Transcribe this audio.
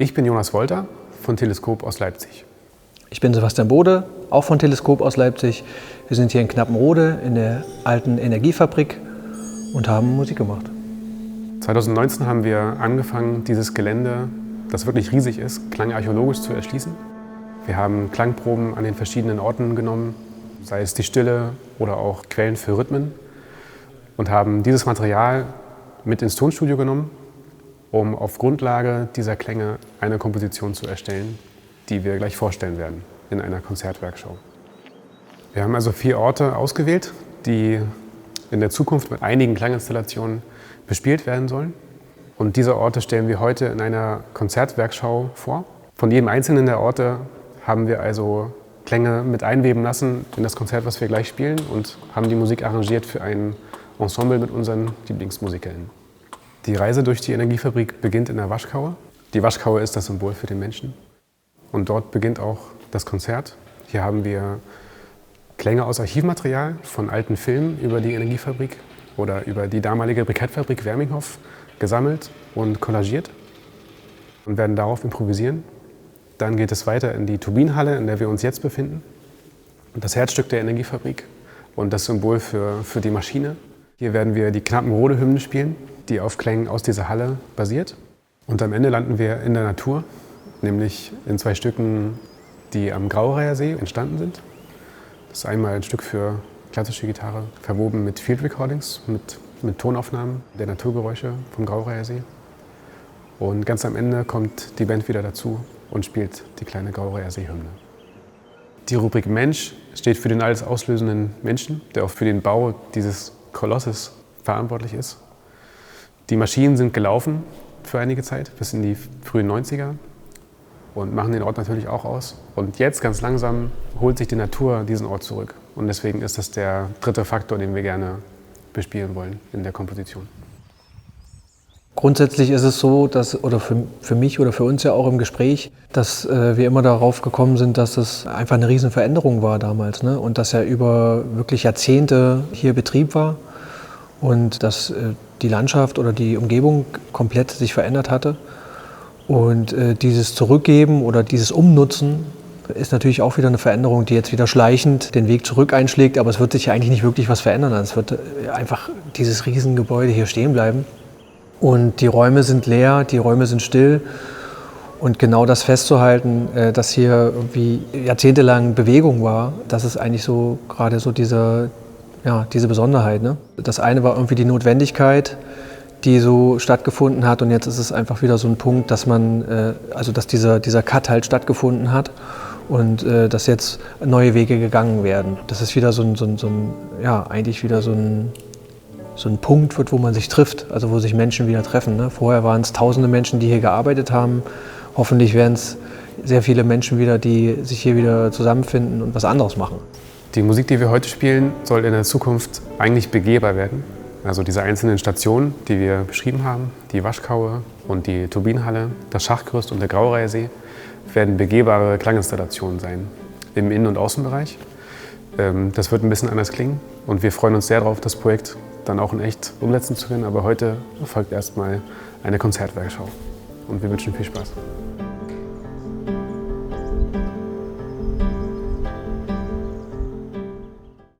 Ich bin Jonas Wolter von Teleskop aus Leipzig. Ich bin Sebastian Bode, auch von Teleskop aus Leipzig. Wir sind hier in Knappenrode in der alten Energiefabrik und haben Musik gemacht. 2019 haben wir angefangen, dieses Gelände, das wirklich riesig ist, klangarchäologisch zu erschließen. Wir haben Klangproben an den verschiedenen Orten genommen, sei es die Stille oder auch Quellen für Rhythmen, und haben dieses Material mit ins Tonstudio genommen, um auf Grundlage dieser Klänge eine Komposition zu erstellen, die wir gleich vorstellen werden in einer Konzertwerkschau. Wir haben also 4 Orte ausgewählt, die in der Zukunft mit einigen Klanginstallationen bespielt werden sollen. Und diese Orte stellen wir heute in einer Konzertwerkschau vor. Von jedem einzelnen der Orte haben wir also Klänge mit einweben lassen in das Konzert, was wir gleich spielen, und haben die Musik arrangiert für ein Ensemble mit unseren Lieblingsmusikern. Die Reise durch die Energiefabrik beginnt in der Waschkaue. Die Waschkaue ist das Symbol für den Menschen. Und dort beginnt auch das Konzert. Hier haben wir Klänge aus Archivmaterial von alten Filmen über die Energiefabrik oder über die damalige Brikettfabrik Werminghoff gesammelt und kollagiert und werden darauf improvisieren. Dann geht es weiter in die Turbinenhalle, in der wir uns jetzt befinden. Das Herzstück der Energiefabrik und das Symbol für die Maschine. Hier werden wir die Knappenrode-Hymne spielen, die auf Klängen aus dieser Halle basiert. Und am Ende landen wir in der Natur, nämlich in 2 Stücken, die am Graureiher See entstanden sind. Das ist einmal ein Stück für klassische Gitarre, verwoben mit Field Recordings, mit Tonaufnahmen der Naturgeräusche vom Graureiher See. Und ganz am Ende kommt die Band wieder dazu und spielt die kleine Graureiher See-Hymne. Die Rubrik Mensch steht für den alles auslösenden Menschen, der auch für den Bau dieses Kolosses verantwortlich ist. Die Maschinen sind gelaufen für einige Zeit, bis in die frühen 90er, und machen den Ort natürlich auch aus. Und jetzt ganz langsam holt sich die Natur diesen Ort zurück. Und deswegen ist das der 3. Faktor, den wir gerne bespielen wollen in der Komposition. Grundsätzlich ist es so, dass, oder für mich oder für uns ja auch im Gespräch, dass wir immer darauf gekommen sind, dass es einfach eine riesen Veränderung war damals, ne? Und dass ja über wirklich Jahrzehnte hier Betrieb war und dass die Landschaft oder die Umgebung komplett sich verändert hatte. Und dieses Zurückgeben oder dieses Umnutzen ist natürlich auch wieder eine Veränderung, die jetzt wieder schleichend den Weg zurück einschlägt, aber es wird sich ja eigentlich nicht wirklich was verändern. Es wird einfach dieses Riesengebäude hier stehen bleiben. Und die Räume sind leer, die Räume sind still. Und genau das festzuhalten, dass hier irgendwie jahrzehntelang Bewegung war, das ist eigentlich so gerade so diese Besonderheit, ne? Das eine war irgendwie die Notwendigkeit, die so stattgefunden hat, und jetzt ist es einfach wieder so ein Punkt, dass dass dieser Cut halt stattgefunden hat und dass jetzt neue Wege gegangen werden. Das ist wieder eigentlich wieder so ein Punkt wird, wo man sich trifft, also wo sich Menschen wieder treffen, ne? Vorher waren es tausende Menschen, die hier gearbeitet haben. Hoffentlich werden es sehr viele Menschen wieder, die sich hier wieder zusammenfinden und was anderes machen. Die Musik, die wir heute spielen, soll in der Zukunft eigentlich begehbar werden. Also diese einzelnen Stationen, die wir beschrieben haben, die Waschkaue und die Turbinenhalle, das Schachgerüst und der Graureiher See, werden begehbare Klanginstallationen sein im Innen- und Außenbereich. Das wird ein bisschen anders klingen, und wir freuen uns sehr darauf, das Projekt dann auch in echt umsetzen zu können. Aber heute folgt erstmal eine Konzertwerkschau, und wir wünschen viel Spaß.